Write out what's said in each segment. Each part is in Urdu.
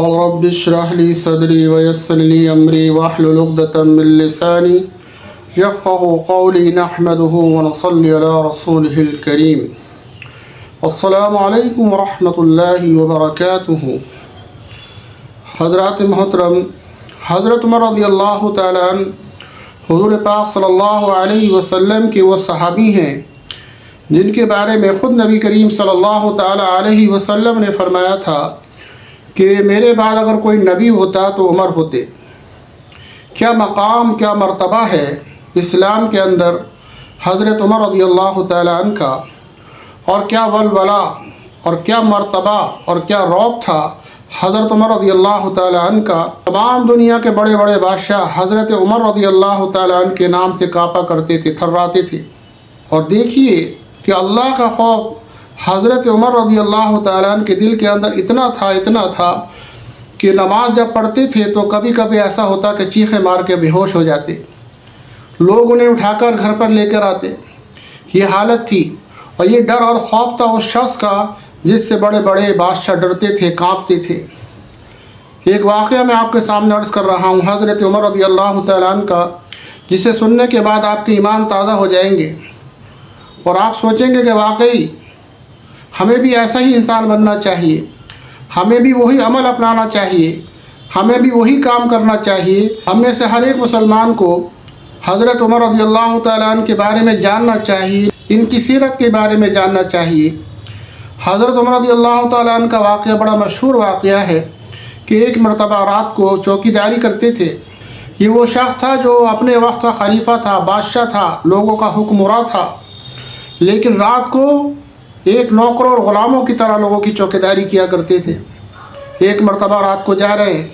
رب اشرح لي صدري ويسر لي أمري واحلل عقدة من لساني يفقهوا قولي نحمده ونصلي على رسوله الكريم السلام علیکم ورحمۃ اللہ وبرکاتہ۔ حضرات محترم، حضرت عمر رضی اللہ تعالیٰ عنہ حضور پاک صلی اللہ علیہ وسلم کے وہ صحابی ہیں جن کے بارے میں خود نبی کریم صلی اللہ تعالیٰ علیہ وسلم نے فرمایا تھا کہ میرے بعد اگر کوئی نبی ہوتا تو عمر ہوتے۔ کیا مقام، کیا مرتبہ ہے اسلام کے اندر حضرت عمر رضی اللہ تعالیٰ عنہ کا، اور کیا ولولہ اور کیا مرتبہ اور کیا رعب تھا حضرت عمر رضی اللہ تعالیٰ عنہ کا۔ تمام دنیا کے بڑے بڑے بادشاہ حضرت عمر رضی اللہ تعالیٰ عنہ کے نام سے کانپا کرتے تھے، تھراتے تھے۔ اور دیکھیے کہ اللہ کا خوف حضرت عمر رضی اللہ تعالیٰ عنہ کے دل کے اندر اتنا تھا کہ نماز جب پڑھتے تھے تو کبھی کبھی ایسا ہوتا کہ چیخیں مار کے بے ہوش ہو جاتے، لوگ انہیں اٹھا کر گھر پر لے کر آتے۔ یہ حالت تھی، اور یہ ڈر اور خوف تھا اس شخص کا جس سے بڑے بڑے بادشاہ ڈرتے تھے، کانپتے تھے۔ ایک واقعہ میں آپ کے سامنے عرض کر رہا ہوں حضرت عمر رضی اللہ تعالیٰ عنہ کا، جسے سننے کے بعد آپ کے ایمان تازہ ہو جائیں گے اور آپ سوچیں گے کہ واقعی ہمیں بھی ایسا ہی انسان بننا چاہیے، ہمیں بھی وہی عمل اپنانا چاہیے، ہمیں بھی وہی کام کرنا چاہیے۔ ہم میں سے ہر ایک مسلمان کو حضرت عمر رضی اللہ تعالیٰ عنہ کے بارے میں جاننا چاہیے، ان کی سیرت کے بارے میں جاننا چاہیے۔ حضرت عمر رضی اللہ تعالیٰ عنہ کا واقعہ بڑا مشہور واقعہ ہے کہ ایک مرتبہ رات کو چوکی داری کرتے تھے۔ یہ وہ شخص تھا جو اپنے وقت کا خلیفہ تھا، بادشاہ تھا، لوگوں کا حکمراں تھا، لیکن رات کو ایک نوکر اور غلاموں کی طرح لوگوں کی چوکی داری کیا کرتے تھے۔ ایک مرتبہ رات کو جا رہے ہیں،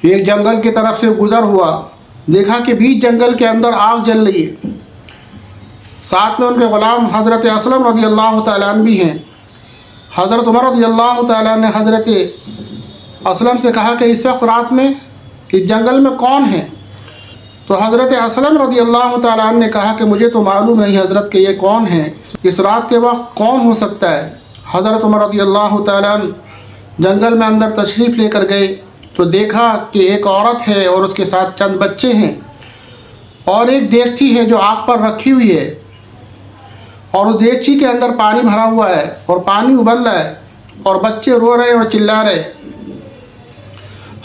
ایک جنگل کی طرف سے گزر ہوا، دیکھا کہ بیچ جنگل کے اندر آگ جل رہی ہے، ساتھ میں ان کے غلام حضرت اسلم رضی اللہ تعالیٰ عنہ بھی ہیں۔ حضرت عمر رضی اللہ تعالیٰ عنہ نے حضرت اسلم سے کہا کہ اس وقت رات میں اس جنگل میں کون ہے؟ تو حضرت اسلم رضی اللہ تعالیٰ عنہ نے کہا کہ مجھے تو معلوم نہیں حضرت کہ یہ کون ہے، اس رات کے وقت کون ہو سکتا ہے؟ حضرت عمر رضی اللہ تعالیٰ عنہ جنگل میں اندر تشریف لے کر گئے تو دیکھا کہ ایک عورت ہے اور اس کے ساتھ چند بچے ہیں، اور ایک دیگچی ہے جو آگ پر رکھی ہوئی ہے، اور اس دیگچی کے اندر پانی بھرا ہوا ہے اور پانی ابل رہا ہے، اور بچے رو رہے ہیں اور چلا رہے ہیں۔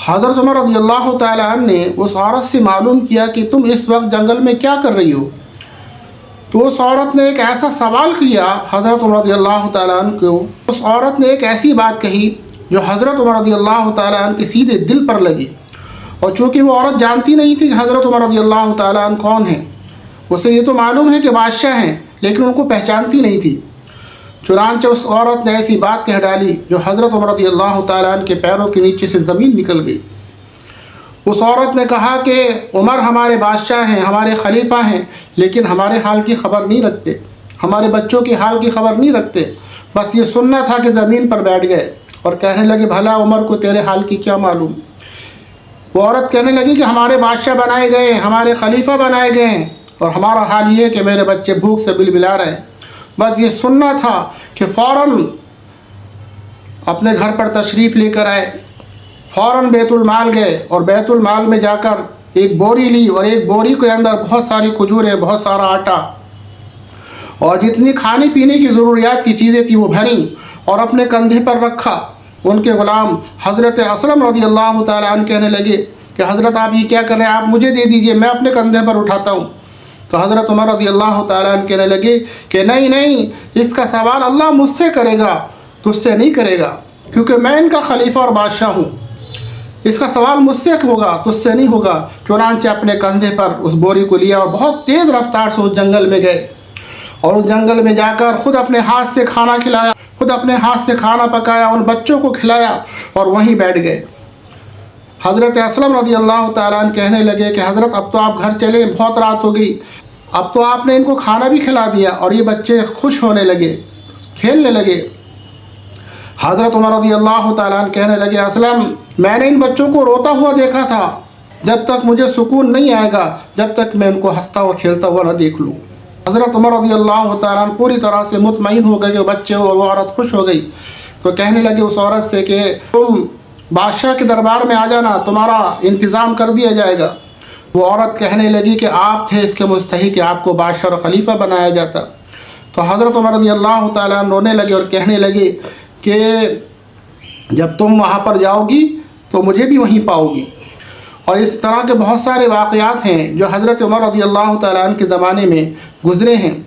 حضرت عمر رضی اللہ تعالیٰ عنہ نے اس عورت سے معلوم کیا کہ تم اس وقت جنگل میں کیا کر رہی ہو؟ تو اس عورت نے ایک ایسا سوال کیا حضرت عمر رضی اللہ تعالیٰ عنہ کو، اس عورت نے ایک ایسی بات کہی جو حضرت عمر رضی اللہ تعالیٰ عنہ کے سیدھے دل پر لگی۔ اور چونکہ وہ عورت جانتی نہیں تھی کہ حضرت عمر رضی اللہ تعالیٰ عنہ کون ہیں، اسے یہ تو معلوم ہے کہ بادشاہ ہیں لیکن ان کو پہچانتی نہیں تھی۔ چنانچہ اس عورت نے ایسی بات کہہ ڈالی جو حضرت عمر رضی اللہ تعالیٰ عنہ کے پیروں کے نیچے سے زمین نکل گئی۔ اس عورت نے کہا کہ عمر ہمارے بادشاہ ہیں، ہمارے خلیفہ ہیں، لیکن ہمارے حال کی خبر نہیں رکھتے، ہمارے بچوں کے حال کی خبر نہیں رکھتے، بس یہ سننا تھا کہ زمین پر بیٹھ گئے اور کہنے لگے بھلا عمر کو تیرے حال کی کیا معلوم؟ وہ عورت کہنے لگی کہ ہمارے بادشاہ بنائے گئے ہیں، ہمارے خلیفہ بنائے گئے ہیں، اور ہمارا حال یہ ہے کہ میرے بچے بھوک سے بلبلا رہے ہیں۔ بس یہ سننا تھا کہ فوراً اپنے گھر پر تشریف لے کر آئے، فوراً بیت المال گئے اور بیت المال میں جا کر ایک بوری لی، اور ایک بوری کے اندر بہت ساری کھجوریں، بہت سارا آٹا اور جتنی کھانے پینے کی ضروریات کی چیزیں تھیں وہ بھریں اور اپنے کندھے پر رکھا۔ ان کے غلام حضرت اسلم رضی اللہ تعالیٰ عنہ کہنے لگے کہ حضرت آپ یہ کیا کر رہے ہیں، آپ مجھے دے دیجئے، میں اپنے کندھے پر اٹھاتا ہوں۔ تو حضرت عمر رضی اللہ تعالیٰ عنہ کہنے لگے کہ نہیں، اس کا سوال اللہ مجھ سے کرے گا، تجھ سے نہیں کرے گا، کیونکہ میں ان کا خلیفہ اور بادشاہ ہوں۔ اس کا سوال مجھ سے ہوگا، تجھ سے نہیں ہوگا۔ چنانچہ اپنے کندھے پر اس بوری کو لیا اور بہت تیز رفتار سے اس جنگل میں گئے، اور اس جنگل میں جا کر خود اپنے ہاتھ سے کھانا کھلایا، خود اپنے ہاتھ سے کھانا پکایا، ان بچوں کو کھلایا اور وہیں بیٹھ گئے۔ حضرت اسلم رضی اللہ تعالیٰ عنہ کہنے لگے کہ حضرت اب تو آپ گھر چلیں، بہت رات ہو گئی، اب تو آپ نے ان کو کھانا بھی کھلا دیا، اور یہ بچے خوش ہونے لگے، کھیلنے لگے۔ حضرت عمر رضی اللہ تعالیٰ عنہ کہنے لگے اسلم، میں نے ان بچوں کو روتا ہوا دیکھا تھا، جب تک مجھے سکون نہیں آئے گا جب تک میں ان کو ہنستا اور کھیلتا ہوا نہ دیکھ لوں۔ حضرت عمر رضی اللہ تعالیٰ عنہ پوری طرح سے مطمئن ہو گئے کہ بچے اور وہ عورت خوش ہو گئی، تو کہنے لگے اس عورت سے کہ تم بادشاہ کے دربار میں آ جانا، تمہارا انتظام کر دیا جائے گا۔ وہ عورت کہنے لگی کہ آپ تھے اس کے مستحق کہ آپ کو بادشاہ اور خلیفہ بنایا جاتا۔ تو حضرت عمر رضی اللہ تعالیٰ عنہ رونے لگے اور کہنے لگے کہ جب تم وہاں پر جاؤ گی تو مجھے بھی وہیں پاؤ گی۔ اور اس طرح کے بہت سارے واقعات ہیں جو حضرت عمر رضی اللہ تعالیٰ عنہ کے زمانے میں گزرے ہیں۔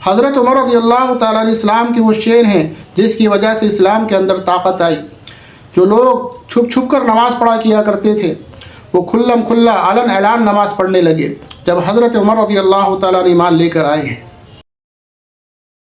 حضرت عمر رضی اللہ تعالیٰ عنہ اسلام کے وہ شیر ہیں جس کی وجہ سے اسلام کے اندر طاقت آئی۔ جو لوگ چھپ چھپ کر نماز پڑھا کیا کرتے تھے وہ کھلم کھلا علن اعلان نماز پڑھنے لگے جب حضرت عمر رضی اللہ تعالیٰ عنہ ایمان لے کر آئے ہیں۔